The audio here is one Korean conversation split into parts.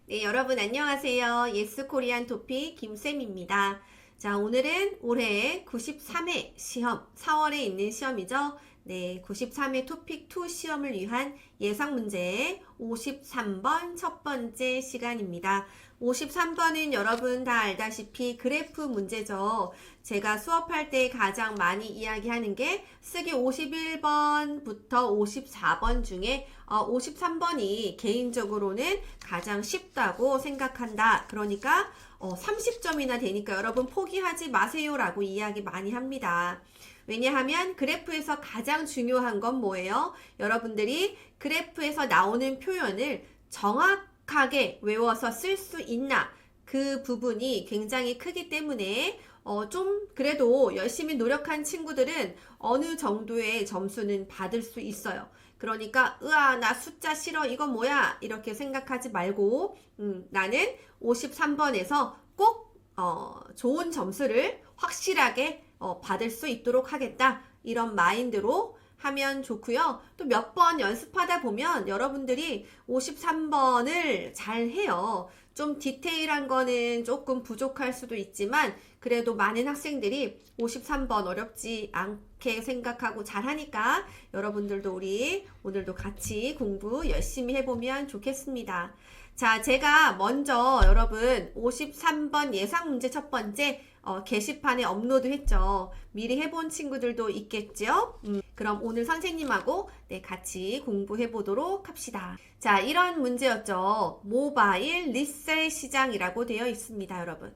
네, 여러분 안녕하세요. 예스코리안 토픽 김쌤입니다. 자, 오늘은 올해 93회 시험, 4월에 있는 시험이죠. 네, 93회 토픽 2 시험을 위한 예상 문제 53번 첫 번째 시간입니다. 53번은 여러분 다 알다시피 그래프 문제죠. 제가 수업할 때 가장 많이 이야기하는 게 쓰기 51번부터 54번 중에 53번이 개인적으로는 가장 쉽다고 생각한다. 그러니까 30점이나 되니까 여러분 포기하지 마세요 라고 이야기 많이 합니다. 왜냐하면 그래프에서 가장 중요한 건 뭐예요? 여러분들이 그래프에서 나오는 표현을 정확하게 외워서 쓸 수 있나? 그 부분이 굉장히 크기 때문에 좀 그래도 열심히 노력한 친구들은 어느 정도의 점수는 받을 수 있어요. 그러니까 나 숫자 싫어 이건 뭐야 이렇게 생각하지 말고 나는 53번에서 꼭 좋은 점수를 확실하게 받을 수 있도록 하겠다 이런 마인드로 하면 좋고요. 또 몇 번 연습하다 보면 여러분들이 53번을 잘 해요. 좀 디테일한 거는 조금 부족할 수도 있지만 그래도 많은 학생들이 53번 어렵지 않게 생각하고 잘 하니까 여러분들도 우리 오늘도 같이 공부 열심히 해보면 좋겠습니다. 자, 제가 먼저 여러분 53번 예상 문제 첫 번째 게시판에 업로드 했죠. 미리 해본 친구들도 있겠죠? 그럼 오늘 선생님하고 같이 공부해 보도록 합시다. 자, 이런 문제였죠. 모바일 리셀 시장이라고 되어 있습니다, 여러분.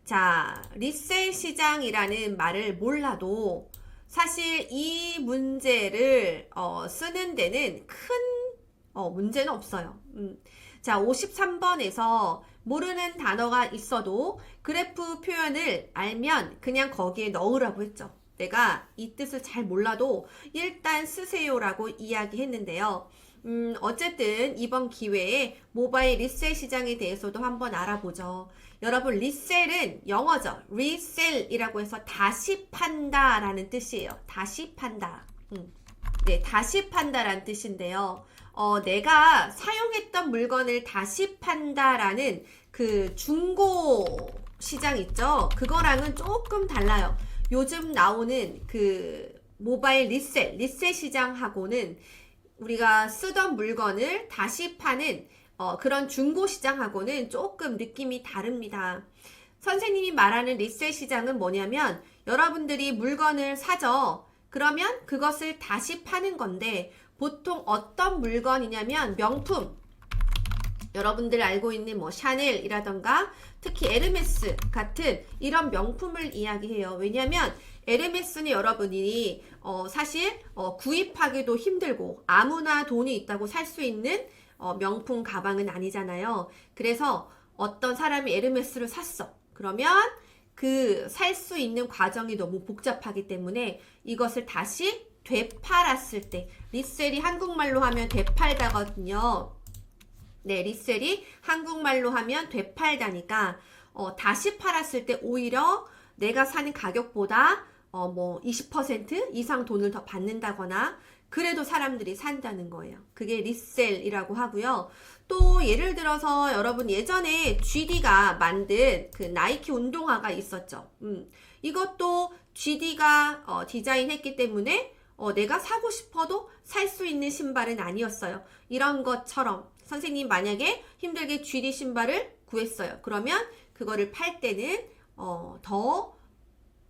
자, 리셀 시장이라는 말을 몰라도 사실 이 문제를 쓰는 데는 큰 문제는 없어요. 자, 53번에서 모르는 단어가 있어도 그래프 표현을 알면 그냥 거기에 넣으라고 했죠. 내가 이 뜻을 잘 몰라도 일단 쓰세요라고 이야기했는데요. 어쨌든 이번 기회에 모바일 리셀 시장에 대해서도 한번 알아보죠. 여러분, 리셀은 영어죠. 리셀이라고 해서 다시 판다 라는 뜻이에요. 다시 판다. 네, 다시 판다라는 뜻인데요. 내가 사용했던 물건을 다시 판다라는 그 중고 시장 있죠? 그거랑은 조금 달라요. 요즘 나오는 그 모바일 리셀 시장하고는 우리가 쓰던 물건을 다시 파는 그런 중고 시장하고는 조금 느낌이 다릅니다. 선생님이 말하는 리셀 시장은 뭐냐면 여러분들이 물건을 사죠. 그러면 그것을 다시 파는 건데 보통 어떤 물건이냐면 명품, 여러분들 알고 있는 뭐 샤넬이라던가 특히 에르메스 같은 이런 명품을 이야기해요. 왜냐면 에르메스는 여러분이 사실 구입하기도 힘들고 아무나 돈이 있다고 살 수 있는 명품 가방은 아니잖아요. 그래서 어떤 사람이 에르메스를 샀어. 그러면 그 살 수 있는 과정이 너무 복잡하기 때문에 이것을 다시 되팔았을 때, 리셀이 한국말로 하면 되팔다거든요. 네, 리셀이 한국말로 하면 되팔다니까 다시 팔았을 때 오히려 내가 사는 가격보다 뭐 20% 이상 돈을 더 받는다거나 그래도 사람들이 산다는 거예요. 그게 리셀이라고 하고요. 또 예를 들어서 여러분 예전에 GD가 만든 그 나이키 운동화가 있었죠. 이것도 GD가 디자인했기 때문에 내가 사고 싶어도 살 수 있는 신발은 아니었어요. 이런 것처럼 선생님 만약에 힘들게 GD 신발을 구했어요. 그러면 그거를 팔 때는 더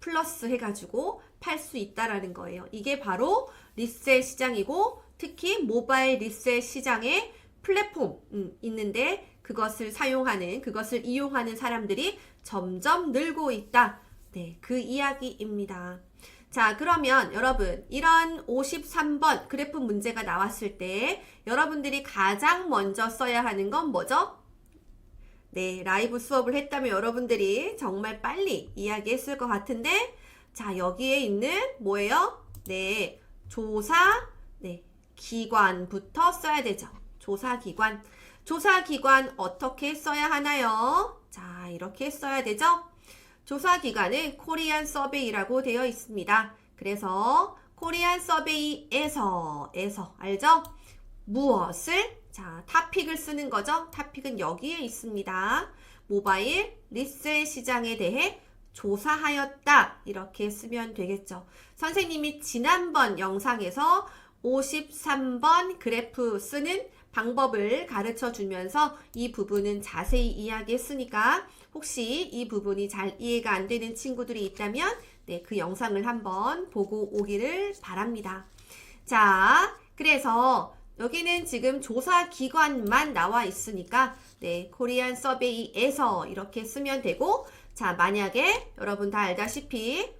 플러스 해가지고 팔 수 있다라는 거예요. 이게 바로 리셀 시장이고 특히 모바일 리셀 시장에 플랫폼 있는데 그것을 사용하는, 그것을 이용하는 사람들이 점점 늘고 있다. 네, 그 이야기입니다. 자, 그러면 여러분 이런 53번 그래프 문제가 나왔을 때 여러분들이 가장 먼저 써야 하는 건 뭐죠? 네, 라이브 수업을 했다면 여러분들이 정말 빨리 이야기했을 것 같은데 자, 여기에 있는 뭐예요? 네, 조사 기관부터 써야 되죠. 조사기관. 조사기관 어떻게 써야 하나요? 자, 이렇게 써야 되죠. 조사기관은 코리안 서베이라고 되어 있습니다. 그래서 코리안 서베이에서 알죠? 무엇을? 자, 타픽을 쓰는 거죠. 타픽은 여기에 있습니다. 모바일 리셀 시장에 대해 조사하였다. 이렇게 쓰면 되겠죠. 선생님이 지난번 영상에서 53번 그래프 쓰는 방법을 가르쳐 주면서 이 부분은 자세히 이야기했으니까 혹시 이 부분이 잘 이해가 안 되는 친구들이 있다면 네, 그 영상을 한번 보고 오기를 바랍니다. 자, 그래서 여기는 지금 조사 기관만 나와 있으니까 네, 코리안 서베이에서 이렇게 쓰면 되고 자, 만약에 여러분 다 알다시피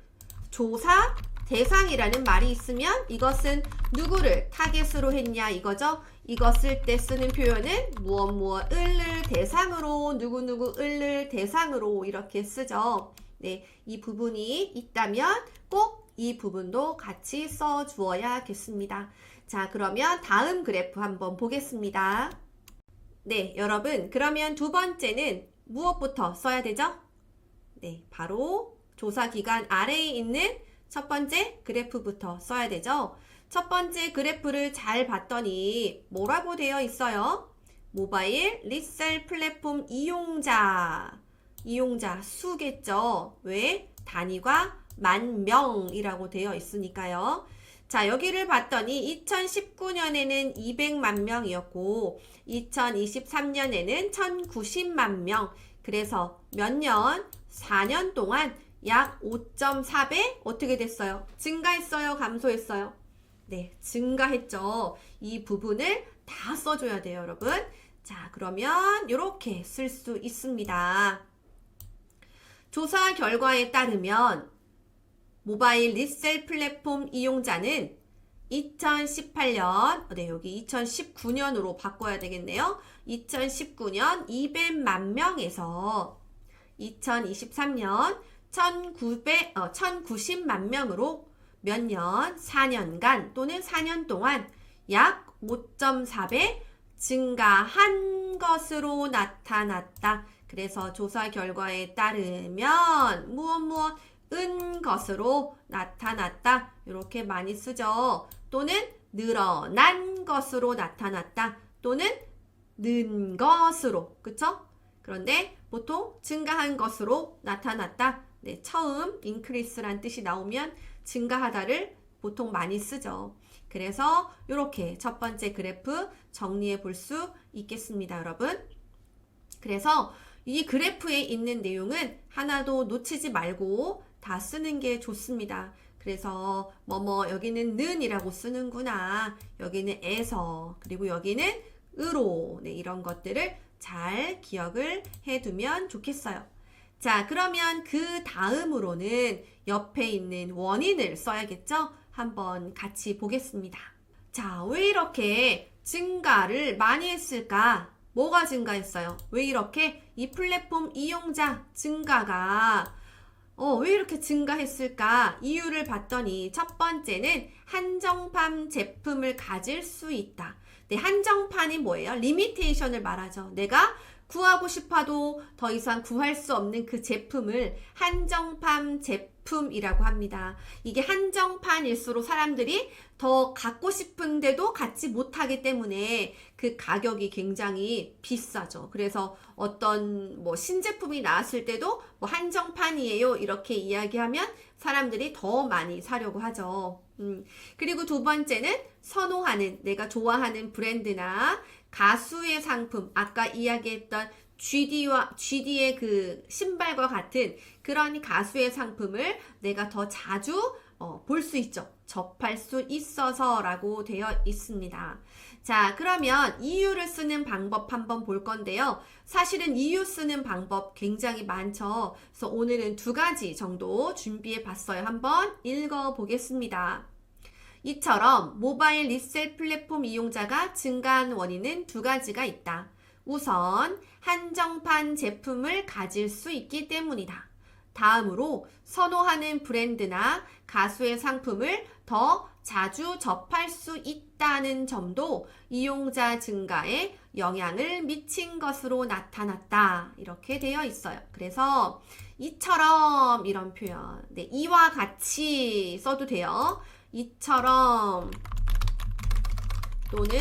조사 대상이라는 말이 있으면 이것은 누구를 타겟으로 했냐 이거죠. 이거 쓸 때 쓰는 표현은 무엇을 대상으로 누구를 대상으로 이렇게 쓰죠. 네, 이 부분이 있다면 꼭 이 부분도 같이 써 주어야겠습니다. 자, 그러면 다음 그래프 한번 보겠습니다. 네, 여러분 그러면 두 번째는 무엇부터 써야 되죠? 네, 바로 조사기간 아래에 있는 첫 번째 그래프부터 써야 되죠. 첫 번째 그래프를 잘 봤더니 뭐라고 되어 있어요? 모바일 리셀 플랫폼 이용자 수겠죠. 왜? 단위가 10,000명이라고 되어 있으니까요. 자, 여기를 봤더니 2019년에는 200만 명이었고 2023년에는 1,090만 명. 그래서 몇 년? 4년 동안 약 5.4배 어떻게 됐어요? 증가했어요? 감소했어요? 네, 증가했죠. 이 부분을 다 써줘야 돼요, 여러분. 자, 그러면 이렇게 쓸 수 있습니다. 조사 결과에 따르면 모바일 리셀 플랫폼 이용자는 2018년, 네, 여기 2019년으로 바꿔야 되겠네요. 2019년 200만 명에서 2023년 1,090만 명으로 몇 년? 4년간 또는 4년 동안 약 5.4배 증가한 것으로 나타났다. 그래서 조사 결과에 따르면 무엇은 것으로 나타났다. 이렇게 많이 쓰죠. 또는 늘어난 것으로 나타났다. 또는 는 것으로. 그쵸? 그런데 보통 증가한 것으로 나타났다. 네, 처음 increase란 뜻이 나오면 증가하다를 보통 많이 쓰죠. 그래서 이렇게 첫 번째 그래프 정리해 볼 수 있겠습니다, 여러분. 그래서 이 그래프에 있는 내용은 하나도 놓치지 말고 다 쓰는 게 좋습니다. 그래서 여기는 는이라고 쓰는구나. 여기는 에서, 그리고 여기는 으로. 네, 이런 것들을 잘 기억을 해두면 좋겠어요. 자, 그러면 그 다음으로는 옆에 있는 원인을 써야겠죠? 한번 같이 보겠습니다. 자, 왜 이렇게 증가를 많이 했을까? 뭐가 증가했어요? 왜 이렇게 이 플랫폼 이용자 증가가 왜 이렇게 증가했을까? 이유를 봤더니 첫 번째는 한정판 제품을 가질 수 있다. 네, 한정판이 뭐예요? 리미테이션을 말하죠. 내가 구하고 싶어도 더 이상 구할 수 없는 그 제품을 한정판 제품이라고 합니다. 이게 한정판일수록 사람들이 더 갖고 싶은데도 갖지 못하기 때문에 그 가격이 굉장히 비싸죠. 그래서 어떤 신제품이 나왔을 때도 한정판이에요 이렇게 이야기하면 사람들이 더 많이 사려고 하죠. 그리고 두 번째는 선호하는, 내가 좋아하는 브랜드나 가수의 상품, 아까 이야기했던 GD의 그 신발과 같은 그런 가수의 상품을 내가 더 자주 볼 수 있죠. 접할 수 있어서라고 되어 있습니다. 자, 그러면 이유를 쓰는 방법 한번 볼 건데요. 사실은 이유 쓰는 방법 굉장히 많죠. 그래서 오늘은 2가지 정도 준비해 봤어요. 한번 읽어 보겠습니다. 이처럼 모바일 리셀 플랫폼 이용자가 증가한 원인은 2가지가 있다. 우선 한정판 제품을 가질 수 있기 때문이다. 다음으로 선호하는 브랜드나 가수의 상품을 더 자주 접할 수 있다는 점도 이용자 증가에 영향을 미친 것으로 나타났다. 이렇게 되어 있어요. 그래서 이처럼 이런 표현, 네, 이와 같이 써도 돼요. 이처럼 또는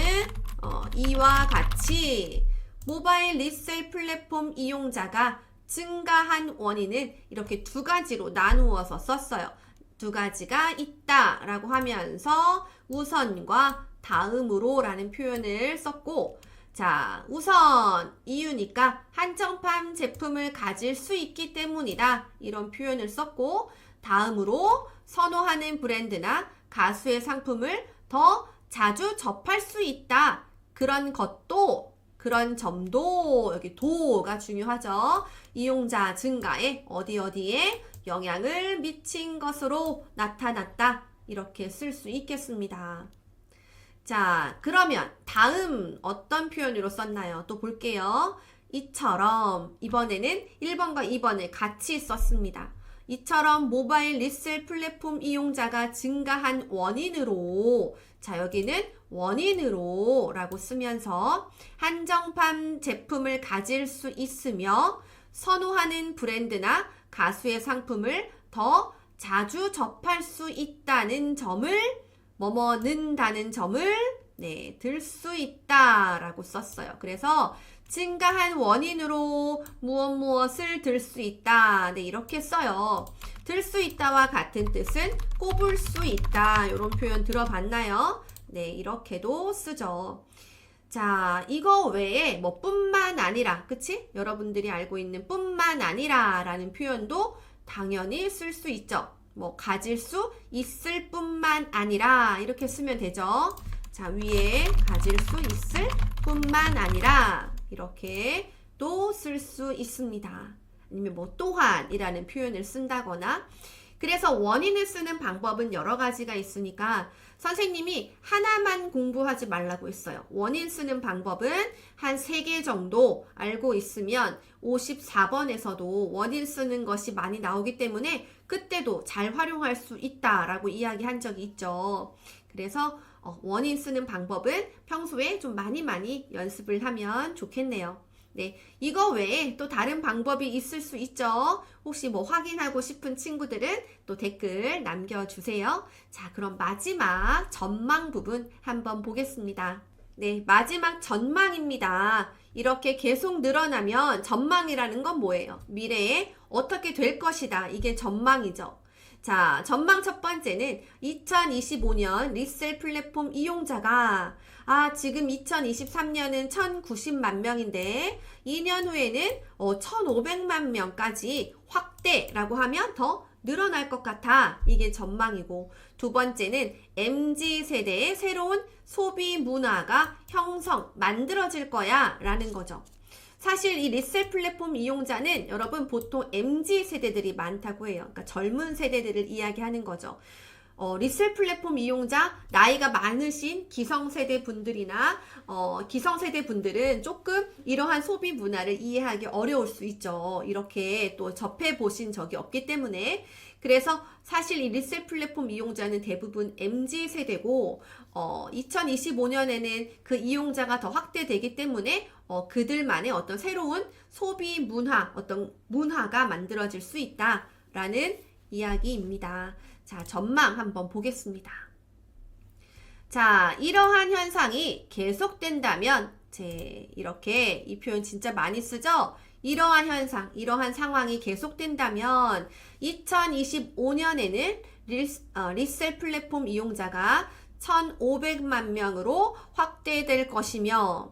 이와 같이 모바일 리셀 플랫폼 이용자가 증가한 원인은 이렇게 두 가지로 나누어서 썼어요. 두 가지가 있다라고 하면서 우선과 다음으로 라는 표현을 썼고, 자, 우선 이유니까 한정판 제품을 가질 수 있기 때문이다 이런 표현을 썼고, 다음으로 선호하는 브랜드나 가수의 상품을 더 자주 접할 수 있다 그런 것도, 그런 점도, 여기 도가 중요하죠. 이용자 증가에 어디에 영향을 미친 것으로 나타났다 이렇게 쓸 수 있겠습니다. 자, 그러면 다음 어떤 표현으로 썼나요? 또 볼게요. 이처럼, 이번에는 1번과 2번을 같이 썼습니다. 이처럼 모바일 리셀 플랫폼 이용자가 증가한 원인으로, 자, 여기는 원인으로 라고 쓰면서 한정판 제품을 가질 수 있으며 선호하는 브랜드나 가수의 상품을 더 자주 접할 수 있다는 점을, 뭐뭐는다는 점을 들 수 있다 라고 썼어요. 그래서 증가한 원인으로 무엇을 들 수 있다. 네, 이렇게 써요. 들 수 있다와 같은 뜻은 꼽을 수 있다. 이런 표현 들어봤나요? 네, 이렇게도 쓰죠. 자, 이거 외에 뭐 뿐만 아니라, 그치? 여러분들이 알고 있는 뿐만 아니라 라는 표현도 당연히 쓸 수 있죠. 뭐 가질 수 있을 뿐만 아니라 이렇게 쓰면 되죠. 자, 위에 가질 수 있을 뿐만 아니라 이렇게 또 쓸 수 있습니다. 아니면 뭐 또한 이라는 표현을 쓴다거나. 그래서 원인을 쓰는 방법은 여러 가지가 있으니까 선생님이 하나만 공부하지 말라고 했어요. 원인 쓰는 방법은 한 3개 정도 알고 있으면 54번에서도 원인 쓰는 것이 많이 나오기 때문에 그때도 잘 활용할 수 있다라고 이야기한 적이 있죠. 그래서 원인 쓰는 방법은 평소에 좀 많이 연습을 하면 좋겠네요. 네, 이거 외에 또 다른 방법이 있을 수 있죠. 혹시 뭐 확인하고 싶은 친구들은 또 댓글 남겨주세요. 자, 그럼 마지막 전망 부분 한번 보겠습니다. 네, 마지막 전망입니다. 이렇게 계속 늘어나면 전망이라는 건 뭐예요? 미래에 어떻게 될 것이다. 이게 전망이죠. 자, 전망 첫 번째는 2025년 리셀 플랫폼 이용자가 지금 2023년은 1090만 명인데 2년 후에는 1500만 명까지 확대라고 하면 더 늘어날 것 같아. 이게 전망이고, 두 번째는 MZ세대의 새로운 소비 문화가 만들어질 거야 라는 거죠. 사실 이 리셀 플랫폼 이용자는 여러분 보통 MZ세대들이 많다고 해요. 그러니까 젊은 세대들을 이야기하는 거죠. 리셀 플랫폼 이용자, 나이가 많으신 기성세대 분들이나 기성세대 분들은 조금 이러한 소비 문화를 이해하기 어려울 수 있죠. 이렇게 또 접해보신 적이 없기 때문에. 그래서 사실 이 리셀 플랫폼 이용자는 대부분 MZ세대고 2025년에는 그 이용자가 더 확대되기 때문에 그들만의 어떤 새로운 소비 문화, 어떤 문화가 만들어질 수 있다라는 이야기입니다. 자, 전망 한번 보겠습니다. 자, 이러한 현상이 계속된다면, 이렇게 이 표현 진짜 많이 쓰죠? 이러한 현상, 이러한 상황이 계속된다면 2025년에는 리셀 플랫폼 이용자가 1,500만 명으로 확대될 것이며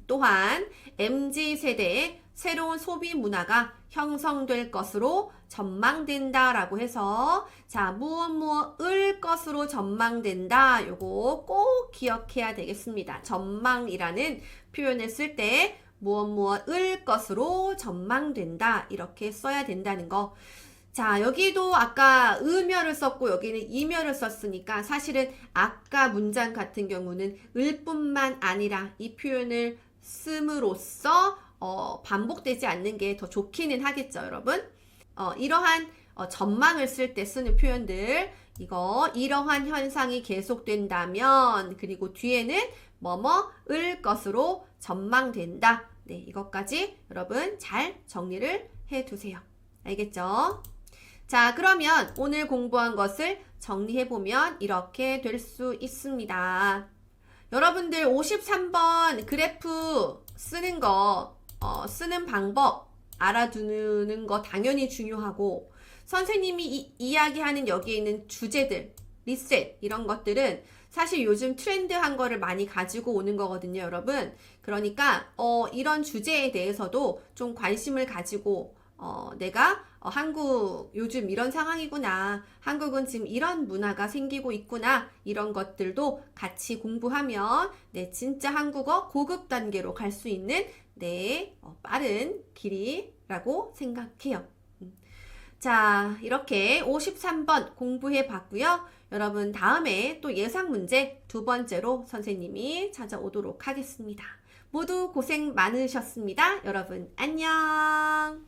또한 MZ세대의 새로운 소비 문화가 형성될 것으로 전망된다라고 해서 자, 무엇을 것으로 전망된다. 요거 꼭 기억해야 되겠습니다. 전망이라는 표현을 쓸 때 무엇을 것으로 전망된다. 이렇게 써야 된다는 거. 자, 여기도 아까 의멸을 썼고 여기는 이멸을 썼으니까 사실은 아까 문장 같은 경우는 을뿐만 아니라 이 표현을 씀으로써 반복되지 않는 게 더 좋기는 하겠죠, 여러분. 이러한 전망을 쓸 때 쓰는 표현들, 이러한 현상이 계속된다면, 그리고 뒤에는 뭐뭐을 것으로 전망된다. 네, 이것까지 여러분 잘 정리를 해 두세요. 알겠죠? 자, 그러면 오늘 공부한 것을 정리해보면 이렇게 될 수 있습니다. 여러분들 53번 그래프 쓰는 거, 쓰는 방법 알아두는 거 당연히 중요하고, 선생님이 이야기하는 여기에 있는 주제들, 리셋 이런 것들은 사실 요즘 트렌드한 거를 많이 가지고 오는 거거든요, 여러분. 그러니까 이런 주제에 대해서도 좀 관심을 가지고 내가 한국 요즘 이런 상황이구나, 한국은 지금 이런 문화가 생기고 있구나, 이런 것들도 같이 공부하면 네, 진짜 한국어 고급 단계로 갈 수 있는 네, 빠른 길이라고 생각해요. 자, 이렇게 53번 공부해 봤고요. 여러분 다음에 또 예상 문제 두 번째로 선생님이 찾아오도록 하겠습니다. 모두 고생 많으셨습니다. 여러분 안녕.